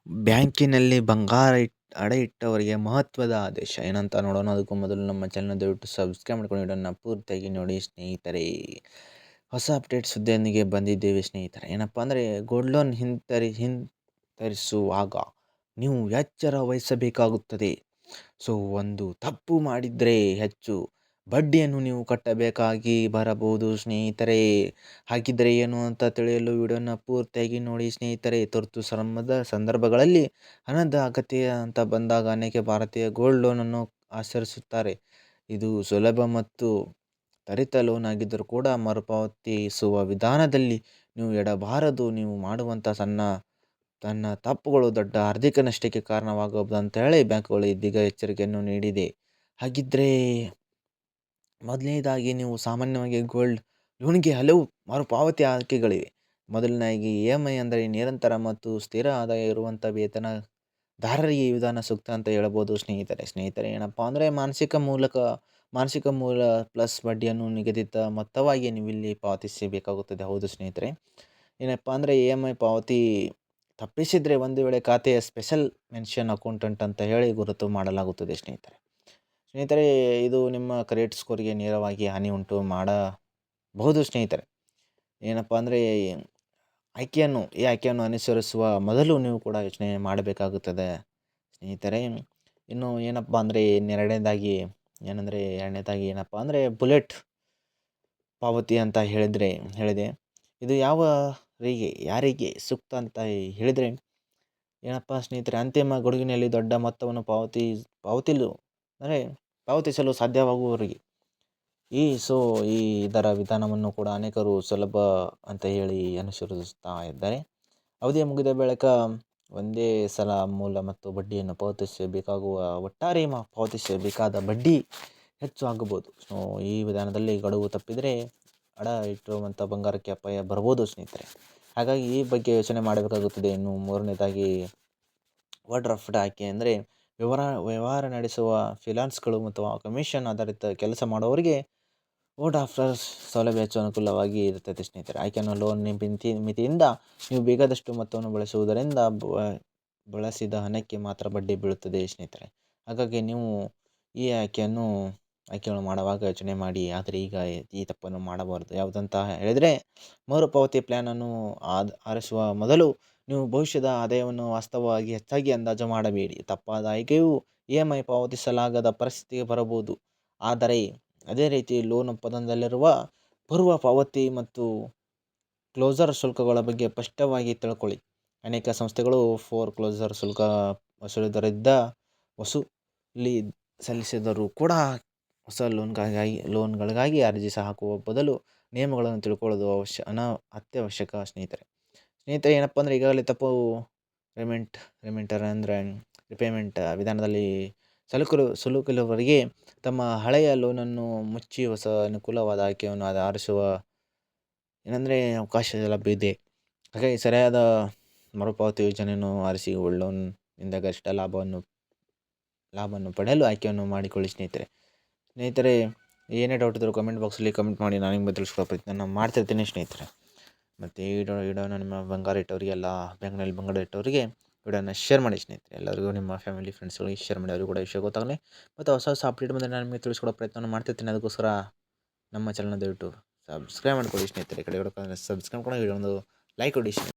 ಬ್ಯಾಂಕಿನಲ್ಲಿ ಬಂಗಾರ ಅಡ ಇಟ್ಟವರಿಗೆ ಮಹತ್ವದ ಆದೇಶ ಏನಂತ ನೋಡೋಣ. ಅದಕ್ಕೂ ಮೊದಲು ನಮ್ಮ ಚಾನಲ್ ದಯವಿಟ್ಟು ಸಬ್ಸ್ಕ್ರೈಬ್ ಮಾಡ್ಕೊಂಡು ವಿಡಿಯೋನ ಪೂರ್ತಿಯಾಗಿ ನೋಡಿ ಸ್ನೇಹಿತರೆ. ಹೊಸ ಅಪ್ಡೇಟ್ ಸುದ್ದಿಯೊಂದಿಗೆ ಬಂದಿದ್ದೇವೆ ಸ್ನೇಹಿತರೆ. ಏನಪ್ಪ ಅಂದರೆ ಗೋಲ್ಡ್ ಲೋನ್ ಹಿಂತರಿಸುವಾಗ ನೀವು ಎಚ್ಚರ ವಹಿಸಬೇಕಾಗುತ್ತದೆ. ಸೊ ಒಂದು ತಪ್ಪು ಮಾಡಿದರೆ ಹೆಚ್ಚು ಬಡ್ಡಿಯನ್ನು ನೀವು ಕಟ್ಟಬೇಕಾಗಿ ಬರಬಹುದು ಸ್ನೇಹಿತರೆ. ಹಾಗಿದ್ದರೆ ಏನು ಅಂತ ತಿಳಿಯಲು ವಿಡಿಯೋನ ಪೂರ್ತಿಯಾಗಿ ನೋಡಿ ಸ್ನೇಹಿತರೆ. ತುರ್ತು ಸಂದರ್ಭಗಳಲ್ಲಿ ಹಣದ ಅಗತ್ಯ ಅಂತ ಬಂದಾಗ ಅನೇಕ ಭಾರತೀಯ ಗೋಲ್ಡ್ ಲೋನನ್ನು ಆಚರಿಸುತ್ತಾರೆ. ಇದು ಸುಲಭ ಮತ್ತು ತ್ವರಿತ ಲೋನ್ ಆಗಿದ್ದರೂ ಕೂಡ ಮರುಪಾವತಿಸುವ ವಿಧಾನದಲ್ಲಿ ನೀವು ಎಡಬಾರದು. ನೀವು ಮಾಡುವಂಥ ತನ್ನ ತಪ್ಪುಗಳು ದೊಡ್ಡ ಆರ್ಥಿಕ ನಷ್ಟಕ್ಕೆ ಕಾರಣವಾಗಬಹುದು ಅಂತ ಹೇಳಿ ಬ್ಯಾಂಕ್ಗಳು ಇದೀಗ ಎಚ್ಚರಿಕೆಯನ್ನು ನೀಡಿದೆ. ಹಾಗಿದ್ದರೆ ಮೊದಲನೇದಾಗಿ ನೀವು ಸಾಮಾನ್ಯವಾಗಿ ಗೋಲ್ಡ್ ಲೋನ್ಗೆ ಹಲವು ಮರುಪಾವತಿ ಆಯ್ಕೆಗಳಿವೆ. ಮೊದಲನೇದಾಗಿ EMI ಅಂದರೆ ನಿರಂತರ ಮತ್ತು ಸ್ಥಿರ ಆದಾಯ ಇರುವಂಥ ವೇತನದಾರರಿಗೆ ಈ ವಿಧಾನ ಸೂಕ್ತ ಅಂತ ಹೇಳ್ಬೋದು ಸ್ನೇಹಿತರೆ. ಏನಪ್ಪ ಅಂದರೆ ಮಾನಸಿಕ ಮೂಲ ಪ್ಲಸ್ ಬಡ್ಡಿಯನ್ನು ನಿಗದಿತ ಮೊತ್ತವಾಗಿ ನೀವು ಇಲ್ಲಿ ಪಾವತಿಸಬೇಕಾಗುತ್ತದೆ. ಹೌದು ಸ್ನೇಹಿತರೆ. ಏನಪ್ಪ ಅಂದರೆ EMI ಪಾವತಿ ತಪ್ಪಿಸಿದರೆ ಒಂದು ವೇಳೆ ಖಾತೆಯ ಸ್ಪೆಷಲ್ ಮೆನ್ಷನ್ ಅಕೌಂಟೆಂಟ್ ಅಂತ ಹೇಳಿ ಗುರುತು ಮಾಡಲಾಗುತ್ತದೆ ಸ್ನೇಹಿತರೆ. ಇದು ನಿಮ್ಮ ಕ್ರೆಡಿಟ್ ಸ್ಕೋರ್ಗೆ ನೇರವಾಗಿ ಹಾನಿ ಉಂಟು ಮಾಡಬಹುದು ಸ್ನೇಹಿತರೆ. ಏನಪ್ಪ ಅಂದರೆ ಈ ಆಯ್ಕೆಯನ್ನು ಅನುಸರಿಸುವ ಮೊದಲು ನೀವು ಕೂಡ ಯೋಚನೆ ಮಾಡಬೇಕಾಗುತ್ತದೆ ಸ್ನೇಹಿತರೆ. ಇನ್ನು ಏನಪ್ಪ ಅಂದರೆ ಎರಡನೇದಾಗಿ ಏನಪ್ಪ ಅಂದರೆ ಬುಲೆಟ್ ಪಾವತಿ ಅಂತ ಹೇಳಿದೆ. ಇದು ಯಾರಿಗೆ ಸೂಕ್ತ ಅಂತ ಹೇಳಿದರೆ ಏನಪ್ಪ ಸ್ನೇಹಿತರೆ, ಅಂತಿಮ ಗಡುವಿನಲ್ಲಿ ದೊಡ್ಡ ಮೊತ್ತವನ್ನು ಪಾವತಿಸಲು ಸಾಧ್ಯವಾಗುವವರಿಗೆ. ಇದರ ವಿಧಾನವನ್ನು ಕೂಡ ಅನೇಕರು ಸುಲಭ ಅಂತ ಹೇಳಿ ಅನುಸರಿಸುತ್ತಾ ಇದ್ದಾರೆ. ಅವಧಿ ಮುಗಿದ ಬಳಿಕ ಒಂದೇ ಸಲ ಮೂಲ ಮತ್ತು ಬಡ್ಡಿಯನ್ನು ಒಟ್ಟಾರೆ ಪಾವತಿಸಬೇಕಾದ ಬಡ್ಡಿ ಹೆಚ್ಚು ಆಗಬಹುದು. ಸೊ ಈ ವಿಧಾನದಲ್ಲಿ ಗಡುವು ತಪ್ಪಿದರೆ ಅಡ ಇಟ್ಟಿರುವಂಥ ಬಂಗಾರಕ್ಕೆ ಅಪಾಯ ಬರ್ಬೋದು ಸ್ನೇಹಿತರೆ. ಹಾಗಾಗಿ ಈ ಬಗ್ಗೆ ಯೋಚನೆ ಮಾಡಬೇಕಾಗುತ್ತದೆ. ಇನ್ನು ಮೂರನೇದಾಗಿ ಓವರ್ ಡ್ರಾಫ್ಟ್ ಆಯ್ಕೆ ಅಂದರೆ ವ್ಯವಹಾರ ನಡೆಸುವ ಫಿನಾನ್ಸ್ಗಳು ಮತ್ತು ಕಮಿಷನ್ ಆಧಾರಿತ ಕೆಲಸ ಮಾಡುವವರಿಗೆ ಓವರ್ ಡ್ರಾಫ್ಟ್ ಸೌಲಭ್ಯ ಹೆಚ್ಚು ಅನುಕೂಲವಾಗಿ ಇರುತ್ತದೆ ಸ್ನೇಹಿತರೆ. ಆಯ್ಕೆಯನ್ನು ಲೋನ್ ಮಿತಿಯಿಂದ ನೀವು ಬೇಕಾದಷ್ಟು ಮೊತ್ತವನ್ನು ಬಳಸುವುದರಿಂದ ಬಳಸಿದ ಹಣಕ್ಕೆ ಮಾತ್ರ ಬಡ್ಡಿ ಬೀಳುತ್ತದೆ ಸ್ನೇಹಿತರೆ. ಹಾಗಾಗಿ ನೀವು ಈ ಆಯ್ಕೆಯನ್ನು ಮಾಡುವಾಗ ಯೋಚನೆ ಮಾಡಿ. ಆದರೆ ಈಗ ಈ ತಪ್ಪನ್ನು ಮಾಡಬಾರ್ದು. ಯಾವುದಂತ ಹೇಳಿದರೆ ಮರುಪಾವತಿ ಪ್ಲ್ಯಾನನ್ನು ಆರಿಸುವ ಮೊದಲು ನೀವು ಭವಿಷ್ಯದ ಆದಾಯವನ್ನು ವಾಸ್ತವವಾಗಿ ಹೆಚ್ಚಾಗಿ ಅಂದಾಜು ಮಾಡಬೇಡಿ. ತಪ್ಪಾದ ಆಯ್ಕೆಯು EMI ಪಾವತಿಸಲಾಗದ ಪರಿಸ್ಥಿತಿಗೆ ಬರಬಹುದು. ಆದರೆ ಅದೇ ರೀತಿ ಲೋನ್ ಒಪ್ಪಂದದಲ್ಲಿರುವ ಪೂರ್ವ ಪಾವತಿ ಮತ್ತು ಕ್ಲೋಸರ್ ಶುಲ್ಕಗಳ ಬಗ್ಗೆ ಸ್ಪಷ್ಟವಾಗಿ ತಿಳ್ಕೊಳ್ಳಿ. ಅನೇಕ ಸಂಸ್ಥೆಗಳು ಕ್ಲೋಸರ್ ಶುಲ್ಕ ವಸೂಲಿ ಸಲ್ಲಿಸಿದರೂ ಕೂಡ ಹೊಸ ಲೋನ್ಗಳಿಗಾಗಿ ಅರ್ಜಿ ಹಾಕುವ ಬದಲು ನಿಯಮಗಳನ್ನು ತಿಳ್ಕೊಳ್ಳೋದು ಅತ್ಯವಶ್ಯಕ ಸ್ನೇಹಿತರೆ. ಏನಪ್ಪ ಅಂದರೆ ಈಗಾಗಲೇ ತಪ್ಪು ರಿಪೇಮೆಂಟ್ ವಿಧಾನದಲ್ಲಿ ಸಿಲುಕಿರುವವರಿಗೆ ತಮ್ಮ ಹಳೆಯ ಲೋನನ್ನು ಮುಚ್ಚಿ ಹೊಸ ಅನುಕೂಲವಾದ ಆಯ್ಕೆಯನ್ನು ಆರಿಸುವ ಅವಕಾಶ ಲಭ್ಯವಿದೆ. ಹಾಗಾಗಿ ಸರಿಯಾದ ಮರುಪಾವತಿ ಯೋಜನೆಯನ್ನು ಆರಿಸಿ ಗೋಲ್ಡ್ ಲೋನ್ನಿಂದ ಗರಿಷ್ಠ ಲಾಭವನ್ನು ಪಡೆಯಲು ಆಯ್ಕೆಯನ್ನು ಮಾಡಿಕೊಳ್ಳಿ ಸ್ನೇಹಿತರೆ. ಏನೇ ಡೌಟ್ ಇದ್ದರೂ ಕಮೆಂಟ್ ಬಾಕ್ಸಲ್ಲಿ ಕಮೆಂಟ್ ಮಾಡಿ, ನಾನು ನಿಮಗೆ ತಿಳಿಸ್ಕೊಡೋ ಪ್ರಯತ್ನ ಮಾಡ್ತಿರ್ತೀನಿ ಸ್ನೇಹಿತರೆ. ಮತ್ತು ಈ ವಿಡಿಯೋನ ನಿಮ್ಮ ಬಂಗಾರ ಇಟ್ಟವರಿಗೆಲ್ಲ ಬ್ಯಾಂಕ್ನಲ್ಲಿ ಬಂಗಾರ ಇಟ್ಟವರಿಗೆ ವಿಡಿಯೋನ ಶೇರ್ ಮಾಡಿ ಸ್ನೇಹಿತರೆ. ಎಲ್ಲರಿಗೂ ನಿಮ್ಮ ಫ್ಯಾಮಿಲಿ ಫ್ರೆಂಡ್ಸ್ಗಳಿಗೆ ಶೇರ್ ಮಾಡಿ, ಅವರಿಗೂ ಕೂಡ ವಿಷಯ ಗೊತ್ತಾಗಲಿ. ಮತ್ತು ಹೊಸ ಅಪ್ಡೇಟ್ ಬಂದರೆ ನಾನು ನಿಮಗೆ ತಿಳಿಸ್ಕೊಡೋ ಪ್ರಯತ್ನ ಮಾಡ್ತಿರ್ತೀನಿ. ಅದಕ್ಕೋಸ್ಕರ ನಮ್ಮ ಚಾನಲ್ನ ದಯವಿಟ್ಟು ಸಬ್ಸ್ಕ್ರೈಬ್ ಮಾಡ್ಕೊಳ್ಳಿ ಸ್ನೇಹಿತರೆ. ಈ ಕಡೆ ಸಬ್ಸ್ಕ್ರೈಬ್ ಮಾಡ್ಕೊಂಡು ವಿಡಿಯೋ ಒಂದು ಲೈಕ್ ಕೊಡಿ.